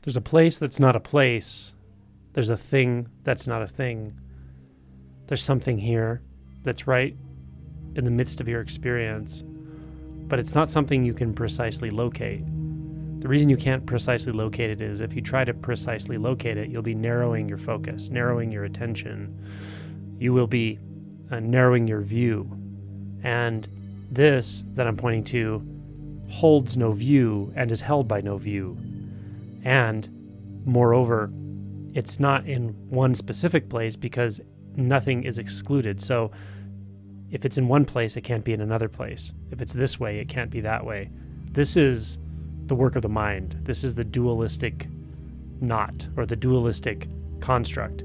There's a place that's not a place. There's a thing that's not a thing. There's something here that's right in the midst of your experience, but it's not something you can precisely locate. The reason you can't precisely locate it is if you try to precisely locate it, you'll be narrowing your focus, narrowing your attention. You will be narrowing your view. And this that I'm pointing to holds no view and is held by no view. And moreover, it's not in one specific place because nothing is excluded. So if it's in one place, it can't be in another place. If it's this way, it can't be that way. This is the work of the mind. This is the dualistic knot or the dualistic construct.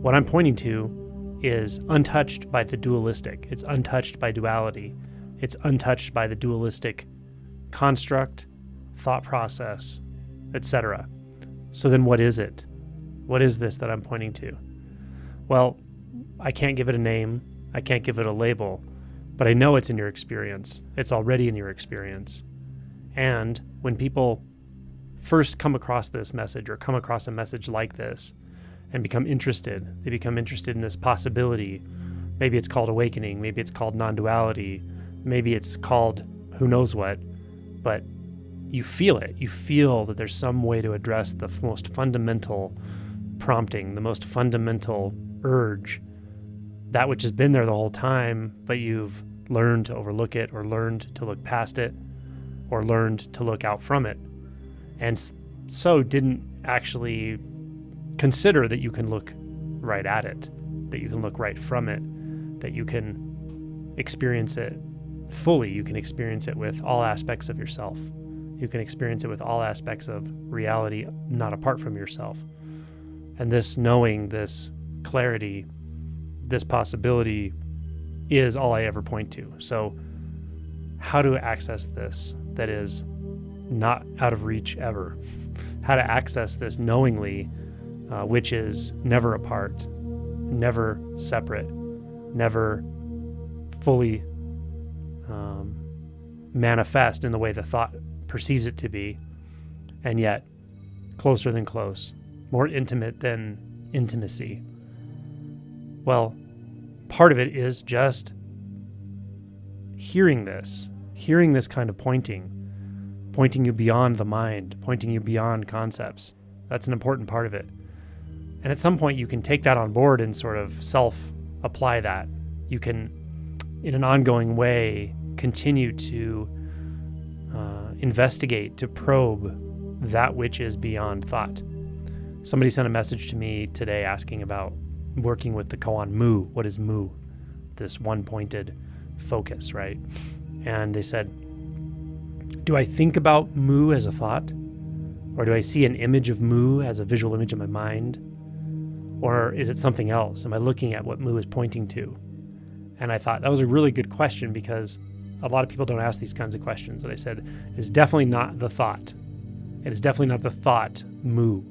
What I'm pointing to is untouched by the dualistic. It's untouched by duality. It's untouched by the dualistic construct, thought process, etc. So then what is it? What is this that I'm pointing to? Well, I can't give it a name. I can't give it a label, but I know it's in your experience. It's already in your experience. And when people first come across this message or come across a message like this and become interested, they become interested in this possibility. Maybe it's called awakening. Maybe it's called non-duality. Maybe it's called who knows what, but you feel it. You feel that there's some way to address the most fundamental prompting, the most fundamental urge, that which has been there the whole time, but you've learned to overlook it or learned to look past it or learned to look out from it. And so didn't actually consider that you can look right at it, that you can look right from it, that you can experience it fully. You can experience it with all aspects of yourself. You can experience it with all aspects of reality, not apart from yourself. And this knowing, this clarity, this possibility is all I ever point to. So how to access this that is not out of reach ever? How to access this knowingly, which is never apart, never separate, never fully manifest in the way the thought perceives it to be, and yet closer than close, more intimate than intimacy. Well, part of it is just hearing this kind of pointing you beyond the mind, pointing you beyond concepts. That's an important part of it. And at some point you can take that on board and sort of self-apply that. You can, in an ongoing way, continue to investigate, to probe that which is beyond thought. Somebody sent a message to me today asking about working with the koan mu. What is mu? This one-pointed focus, right? And they said, do I think about mu as a thought? Or do I see an image of mu as a visual image in my mind? Or is it something else? Am I looking at what mu is pointing to? And I thought that was a really good question because a lot of people don't ask these kinds of questions. And I said, it's definitely not the thought. It is definitely not the thought mu.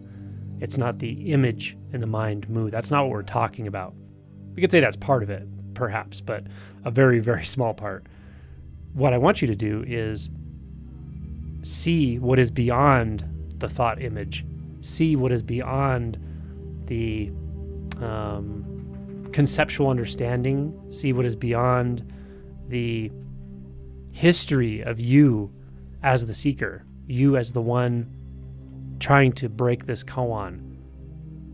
It's not the image in the mind mu. That's not what we're talking about. We could say that's part of it, perhaps, but a very, very small part. What I want you to do is see what is beyond the thought image. See what is beyond the conceptual understanding. See what is beyond the history of you as the seeker, you as the one trying to break this koan.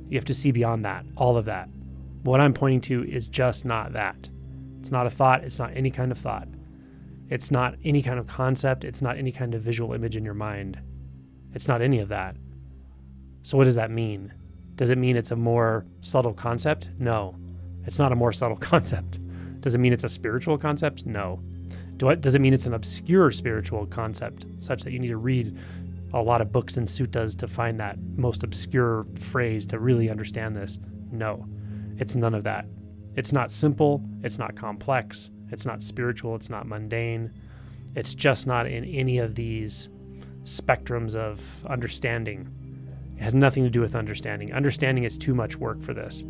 You have to see beyond that, all of that. What I'm pointing to is just not that. It's not a thought. It's not any kind of thought. It's not any kind of concept. It's not any kind of visual image in your mind. It's not any of that. So what does that mean? Does it mean it's a more subtle concept? No, it's not a more subtle concept. Does it mean it's a spiritual concept? No. Does it mean it's an obscure spiritual concept such that you need to read a lot of books and suttas to find that most obscure phrase to really understand this? No, it's none of that. It's not simple. It's not complex. It's not spiritual. It's not mundane. It's just not in any of these spectrums of understanding. It has nothing to do with understanding. Understanding is too much work for this.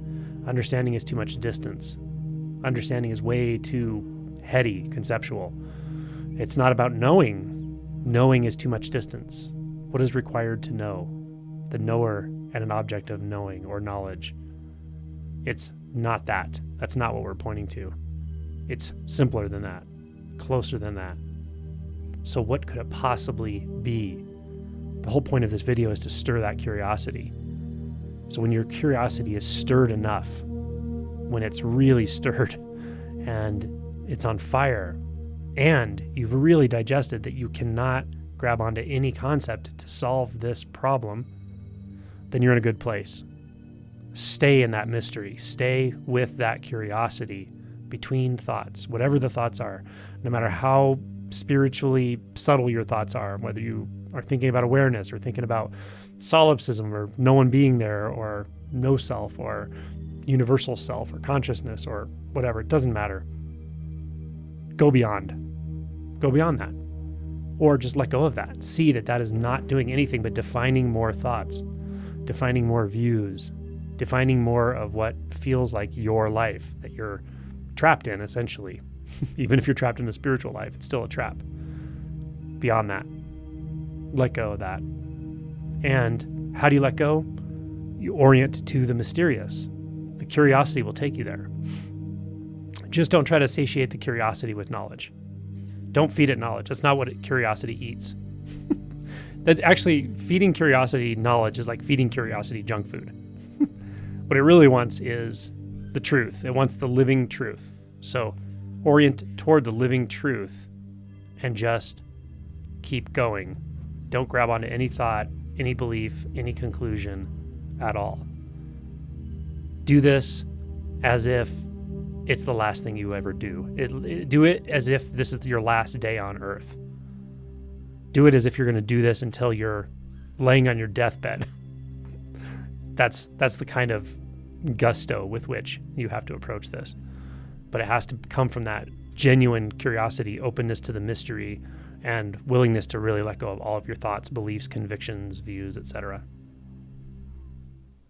Understanding is too much distance. Understanding is way too heady, conceptual. It's not about knowing. Knowing is too much distance. What is required to know? the knower and an object of knowing or knowledge. It's not that. That's not what we're pointing to. It's simpler than that, closer than that. So what could it possibly be? The whole point of this video is to stir that curiosity. So when your curiosity is stirred enough, when it's really stirred and it's on fire, and you've really digested that you cannot grab onto any concept to solve this problem, then you're in a good place. Stay in that mystery. Stay with that curiosity between thoughts, whatever the thoughts are, no matter how spiritually subtle your thoughts are, whether you are thinking about awareness or thinking about solipsism or no one being there or no self or universal self or consciousness or whatever, it doesn't matter. Go beyond that. Or just let go of that. See that that is not doing anything but defining more thoughts, defining more views, defining more of what feels like your life that you're trapped in, essentially. Even if you're trapped in a spiritual life, it's still a trap. Beyond that, let go of that. And how do you let go? You orient to the mysterious. The curiosity will take you there. Just don't try to satiate the curiosity with knowledge. Don't feed it knowledge. That's not what curiosity eats. That's actually, feeding curiosity knowledge is like feeding curiosity junk food. What it really wants is the truth. It wants the living truth. So orient toward the living truth and just keep going. Don't grab onto any thought, any belief, any conclusion at all. Do this as if it's the last thing you ever do. Do it as if this is your last day on earth. Do it as if you're going to do this until you're laying on your deathbed. That's the kind of gusto with which you have to approach this. But it has to come from that genuine curiosity, openness to the mystery, and willingness to really let go of all of your thoughts, beliefs, convictions, views, etc.